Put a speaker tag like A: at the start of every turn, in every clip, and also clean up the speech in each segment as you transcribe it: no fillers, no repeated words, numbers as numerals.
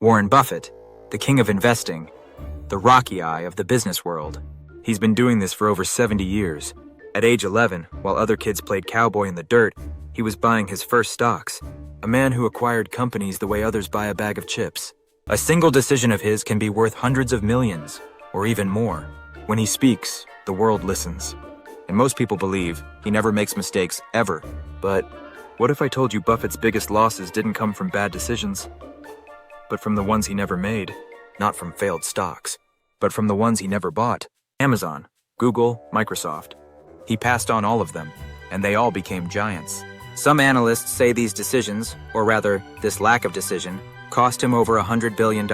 A: Warren Buffett, the king of investing, the Rocky Eye of the business world. He's been doing this for over 70 years. At age 11, while other kids played cowboy in the dirt, he was buying his first stocks. A man who acquired companies the way others buy a bag of chips. A single decision of his can be worth hundreds of millions, or even more. When he speaks, the world listens. And most people believe he never makes mistakes, ever. But what if I told you Buffett's biggest losses didn't come from bad decisions, but from the ones he never made? Not from failed stocks, but from the ones he never bought. Amazon, Google, Microsoft. He passed on all of them, and they all became giants. Some analysts say these decisions, or rather, this lack of decision, cost him over $100 billion.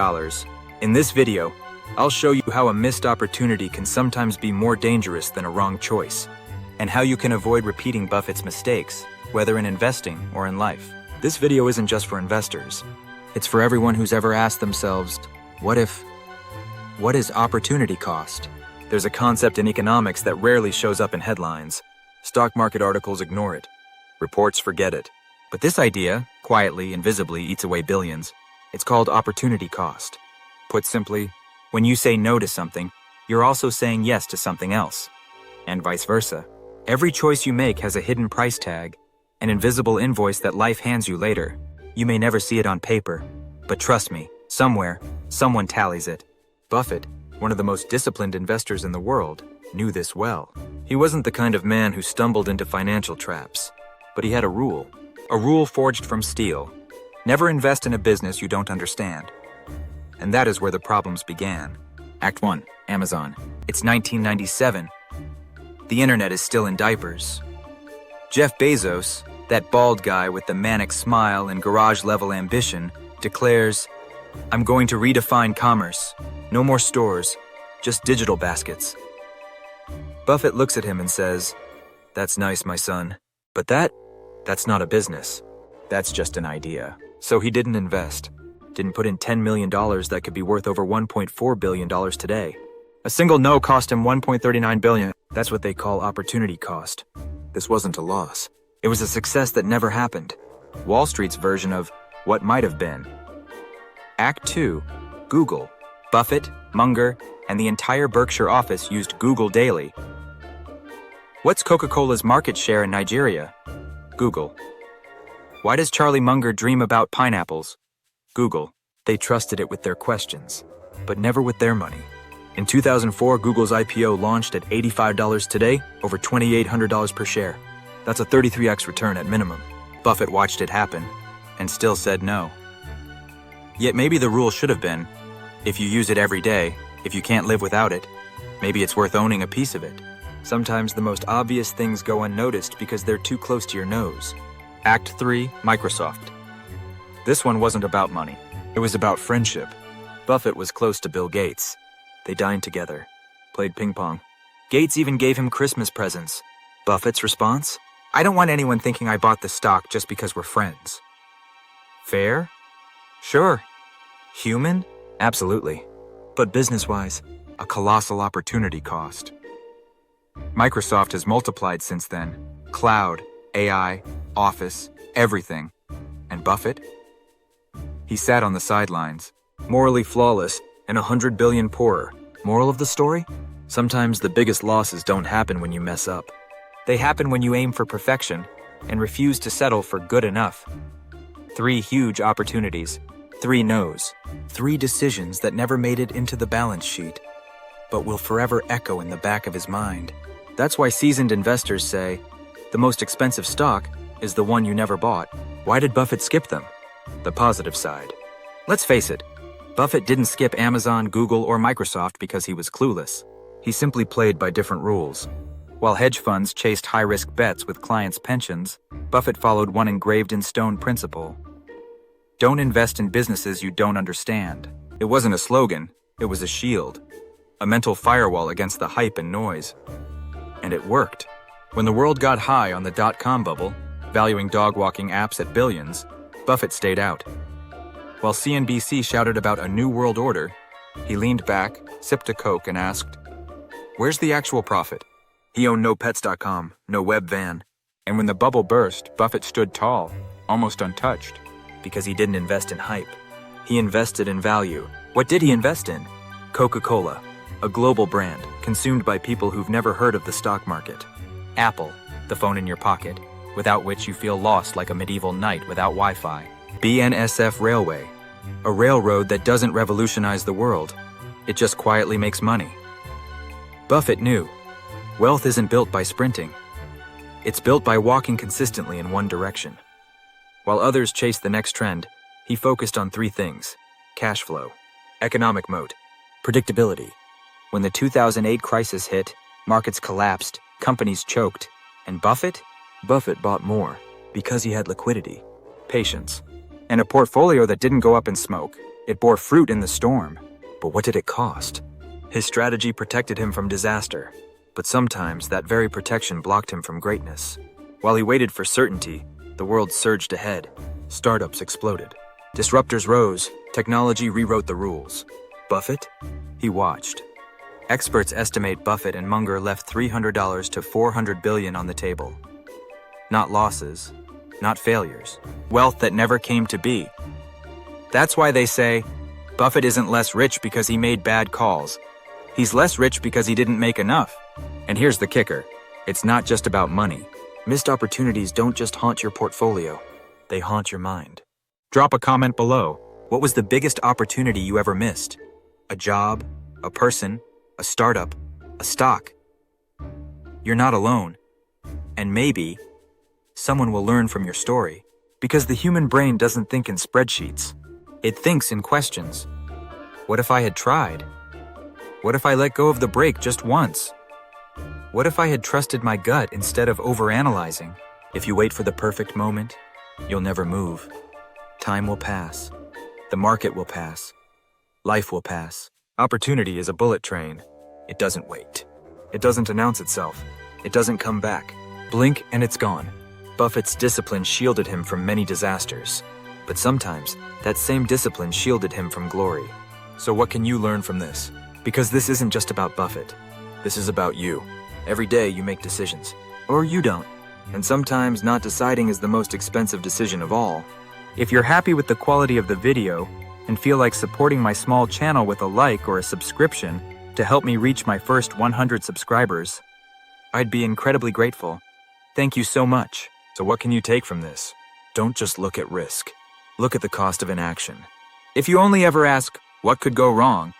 A: In this video, I'll show you how a missed opportunity can sometimes be more dangerous than a wrong choice, and how you can avoid repeating Buffett's mistakes, whether in investing or in life. This video isn't just for investors. It's for everyone who's ever asked themselves, what if? What is opportunity cost? There's a concept in economics that rarely shows up in headlines. Stock market articles ignore it. Reports forget it. But this idea, quietly and visibly, eats away billions. It's called opportunity cost. Put simply, when you say no to something, you're also saying yes to something else. And vice versa. Every choice you make has a hidden price tag, an invisible invoice that life hands you later. You may never see it on paper, but trust me, somewhere, someone tallies it. Buffett, one of the most disciplined investors in the world, knew this well. He wasn't the kind of man who stumbled into financial traps, but he had a rule forged from steel. Never invest in a business you don't understand. And that is where the problems began. Act 1, Amazon. It's 1997. The internet is still in diapers. Jeff Bezos, that bald guy with the manic smile and garage-level ambition, declares, "I'm going to redefine commerce. No more stores, just digital baskets." Buffett looks at him and says, "That's nice, my son, but that's not a business. That's just an idea." So he didn't invest. Didn't put in $10 million that could be worth over $1.4 billion today. A single no cost him $1.39 billion. That's what they call opportunity cost. This wasn't a loss. It was a success that never happened. Wall Street's version of what might have been. Act 2, Google. Buffett, Munger, and the entire Berkshire office used Google daily. What's Coca-Cola's market share in Nigeria? Google. Why does Charlie Munger dream about pineapples? Google. They trusted it with their questions, but never with their money. In 2004, Google's IPO launched at $85 today, over $2,800 per share. That's a 33x return at minimum. Buffett watched it happen, and still said no. Yet maybe the rule should have been, if you use it every day, if you can't live without it, maybe it's worth owning a piece of it. Sometimes the most obvious things go unnoticed because they're too close to your nose. Act 3, Microsoft. This one wasn't about money. It was about friendship. Buffett was close to Bill Gates. They dined together, played ping pong. Gates even gave him Christmas presents. Buffett's response? "I don't want anyone thinking I bought the stock just because we're friends." Fair? Sure. Human? Absolutely. But business-wise, a colossal opportunity cost. Microsoft has multiplied since then. Cloud, AI, Office, everything. And Buffett? He sat on the sidelines, morally flawless and $100 billion poorer. Moral of the story? Sometimes the biggest losses don't happen when you mess up. They happen when you aim for perfection and refuse to settle for good enough. 3 huge opportunities, 3 no's, 3 decisions that never made it into the balance sheet, but will forever echo in the back of his mind. That's why seasoned investors say, the most expensive stock is the one you never bought. Why did Buffett skip them? The positive side. Let's face it, Buffett didn't skip Amazon, Google, or Microsoft because he was clueless. He simply played by different rules. While hedge funds chased high-risk bets with clients' pensions, Buffett followed one engraved-in-stone principle. Don't invest in businesses you don't understand. It wasn't a slogan, it was a shield. A mental firewall against the hype and noise. And it worked. When the world got high on the dot-com bubble, valuing dog-walking apps at billions, Buffett stayed out. While CNBC shouted about a new world order, he leaned back, sipped a Coke, and asked, "Where's the actual profit?" He owned no Pets.com, no web van. And when the bubble burst, Buffett stood tall, almost untouched, because he didn't invest in hype. He invested in value. What did he invest in? Coca-Cola, a global brand consumed by people who've never heard of the stock market. Apple, the phone in your pocket, without which you feel lost like a medieval knight without Wi-Fi. BNSF Railway, a railroad that doesn't revolutionize the world. It just quietly makes money. Buffett knew, wealth isn't built by sprinting. It's built by walking consistently in one direction. While others chased the next trend, he focused on three things: cash flow, economic moat, predictability. When the 2008 crisis hit, markets collapsed, companies choked, and Buffett bought more because he had liquidity, patience, and a portfolio that didn't go up in smoke. It bore fruit in the storm. But what did it cost? His strategy protected him from disaster, but sometimes that very protection blocked him from greatness. While he waited for certainty, the world surged ahead. Startups exploded. Disruptors rose. Technology rewrote the rules. Buffett? He watched. Experts estimate Buffett and Munger left $300 to $400 billion on the table. Not losses, not failures. Wealth that never came to be. That's why they say, Buffett isn't less rich because he made bad calls. He's less rich because he didn't make enough. And here's the kicker. It's not just about money. Missed opportunities don't just haunt your portfolio. They haunt your mind. Drop a comment below. What was the biggest opportunity you ever missed? A job, a person, a startup, a stock. You're not alone. And maybe someone will learn from your story. Because the human brain doesn't think in spreadsheets. It thinks in questions. What if I had tried? What if I let go of the brake just once? What if I had trusted my gut instead of overanalyzing? If you wait for the perfect moment, you'll never move. Time will pass. The market will pass. Life will pass. Opportunity is a bullet train. It doesn't wait. It doesn't announce itself. It doesn't come back. Blink and it's gone. Buffett's discipline shielded him from many disasters. But sometimes, that same discipline shielded him from glory. So what can you learn from this? Because this isn't just about Buffett. This is about you. Every day you make decisions. Or you don't. And sometimes not deciding is the most expensive decision of all. If you're happy with the quality of the video and feel like supporting my small channel with a like or a subscription to help me reach my first 100 subscribers, I'd be incredibly grateful. Thank you so much. So what can you take from this? Don't just look at risk. Look at the cost of inaction. If you only ever ask, what could go wrong?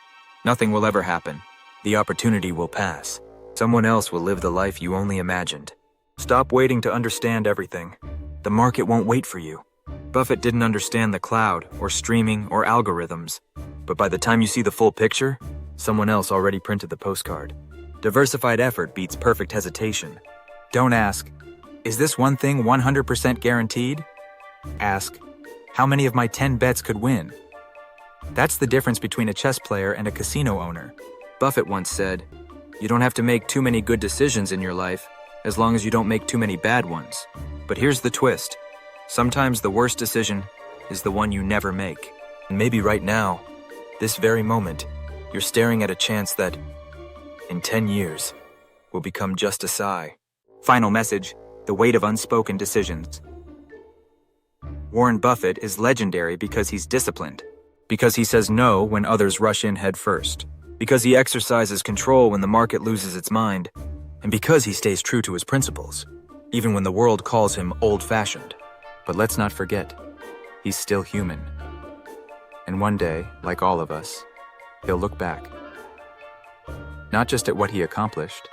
A: Nothing will ever happen. The opportunity will pass. Someone else will live the life you only imagined. Stop waiting to understand everything. The market won't wait for you. Buffett didn't understand the cloud, or streaming, or algorithms. But by the time you see the full picture, someone else already printed the postcard. Diversified effort beats perfect hesitation. Don't ask, is this one thing 100% guaranteed? Ask, how many of my 10 bets could win? That's the difference between a chess player and a casino owner. Buffett once said, you don't have to make too many good decisions in your life, as long as you don't make too many bad ones. But here's the twist. Sometimes the worst decision is the one you never make. And maybe right now, this very moment, you're staring at a chance that, in 10 years, will become just a sigh. Final message, the weight of unspoken decisions. Warren Buffett is legendary because he's disciplined. Because he says no when others rush in head first. Because he exercises control when the market loses its mind. And because he stays true to his principles, even when the world calls him old-fashioned. But let's not forget, he's still human. And one day, like all of us, he'll look back. Not just at what he accomplished,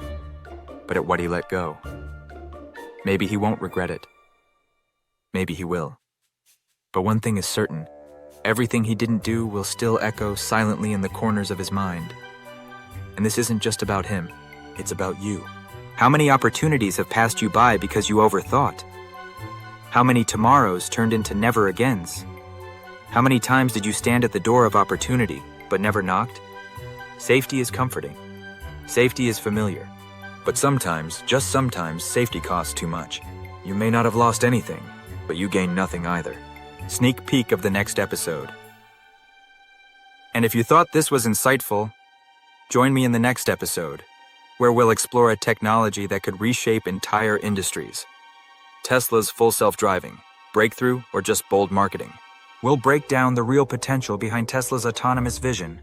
A: but at what he let go. Maybe he won't regret it. Maybe he will. But one thing is certain, everything he didn't do will still echo silently in the corners of his mind. And this isn't just about him, it's about you. How many opportunities have passed you by because you overthought? How many tomorrows turned into never-agains? How many times did you stand at the door of opportunity, but never knocked? Safety is comforting. Safety is familiar. But sometimes, just sometimes, safety costs too much. You may not have lost anything, but you gain nothing either. Sneak peek of the next episode. And if you thought this was insightful, join me in the next episode, where we'll explore a technology that could reshape entire industries. Tesla's full self-driving, breakthrough, or just bold marketing. We'll break down the real potential behind Tesla's autonomous vision.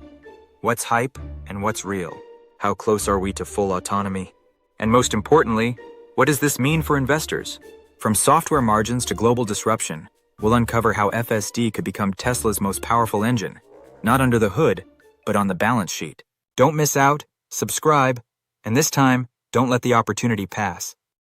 A: What's hype and what's real? How close are we to full autonomy? And most importantly, what does this mean for investors? From software margins to global disruption, we'll uncover how FSD could become Tesla's most powerful engine, not under the hood, but on the balance sheet. Don't miss out, subscribe, and this time, don't let the opportunity pass.